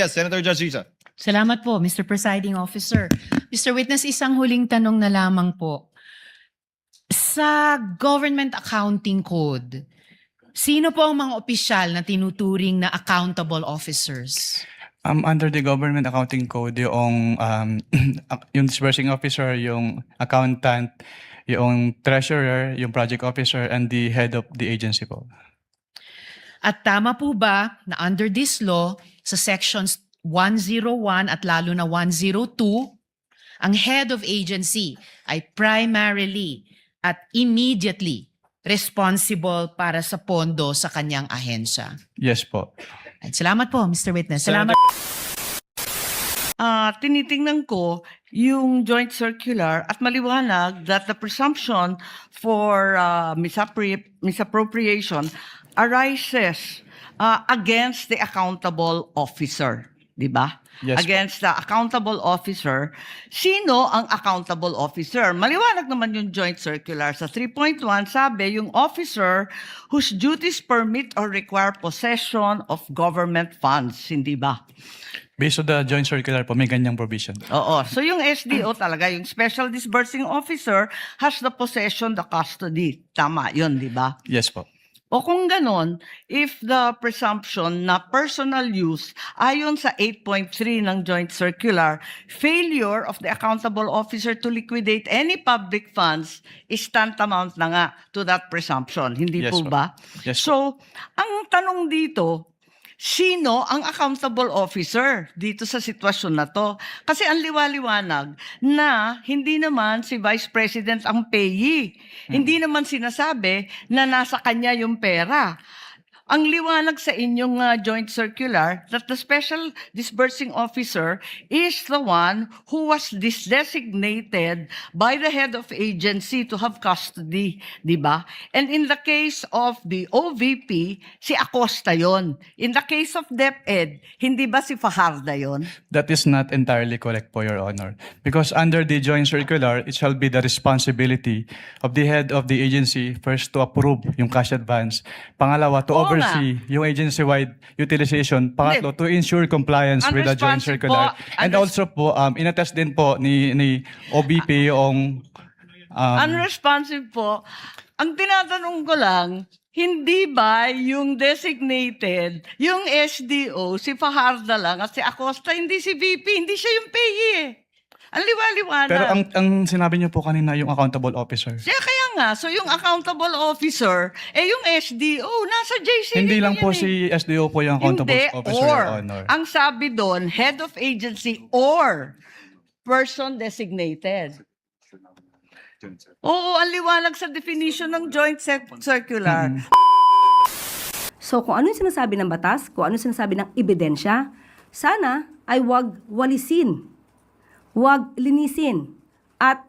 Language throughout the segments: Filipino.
Yes, Senator Judge Risa. Salamat po, Mr. Presiding Officer. Mr. Witness, isang huling tanong na lamang po. Sa Government Accounting Code, sino po ang mga opisyal na tinuturing na accountable officers? Under the Government Accounting Code, yung disbursing officer, yung accountant, yung treasurer, yung project officer, and the head of the agency po. At tama po ba na under this law, sa sections 101 at lalo na 102, ang head of agency ay primarily at immediately responsible para sa pondo sa kanyang ahensya? Yes po. At salamat po, Mr. Witness. Salamat. Tinitingnan ko yung joint circular at maliwanag that the presumption for misappropriation arises against the accountable officer, di ba? Yes, Against the accountable officer. Sino ang accountable officer? Maliwanag naman yung joint circular. Sa 3.1, sabi, yung officer whose duties permit or require possession of government funds, hindi ba? Based on the joint circular po, may ganyang provision. Oo. So yung SDO talaga, yung Special Disbursing Officer has the possession, the custody. Tama yun, di ba? Yes po. O kung ganon, if the presumption na personal use, ayon sa 8.3 ng Joint Circular, failure of the accountable officer to liquidate any public funds is tantamount na nga to that presumption. Hindi Yes, po po. ba? Yes, po. So, ang tanong dito, sino ang accountable officer dito sa sitwasyon na to? Kasi ang liwaliwanag na hindi naman si Vice President ang payee. Hindi naman sinasabi na nasa kanya yung pera. Ang liwanag sa inyong joint circular that the special disbursing officer is the one who was designated by the head of agency to have custody, di ba? And in the case of the OVP, si Acosta yon. In the case of DepEd, hindi ba si Fajarda yon? That is not entirely correct po, Your Honor. Because under the joint circular, it shall be the responsibility of the head of the agency first to approve yung cash advance. Pangalawa, to Oo oversee yung agency-wide utilization. Pangatlo, to ensure compliance with the joint Unresponsive circular. po. And also po, inattest din po ni OBP yung Unresponsive po. Ang tinatanong ko lang, hindi ba yung designated, yung SDO, si Fajarda lang at si Acosta, hindi si VP, hindi siya yung payee eh. Ang liwaliwanag. pero ang sinabi niyo po kanina yung accountable officer. Kaya nga, so yung accountable officer, yung SDO, nasa JCD Hindi lang po yun si SDO po yung accountable Hindi, officer, or, Your Honor. ang sabi doon, head of agency or person designated. Oo, ang liwanag sa definition ng joint circular. So kung ano yung sinasabi ng batas, kung ano yung sinasabi ng ebidensya, sana ay wag walisin, wag linisin, at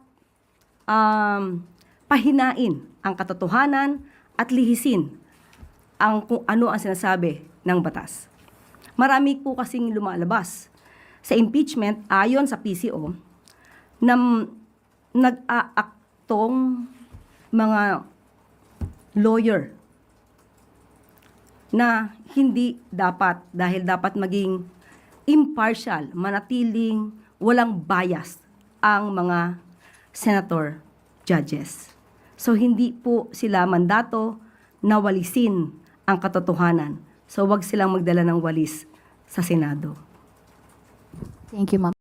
pahinain ang katotohanan at lihisin ang kung ano ang sinasabi ng batas. Marami po kasing lumalabas sa impeachment ayon sa PCO na nag-aaktong mga lawyer na hindi dapat, dahil dapat maging impartial, manatiling walang bias ang mga senator judges. So hindi po sila mandato na walisin ang katotohanan. So wag silang magdala ng walis sa Senado. Thank you, ma'am.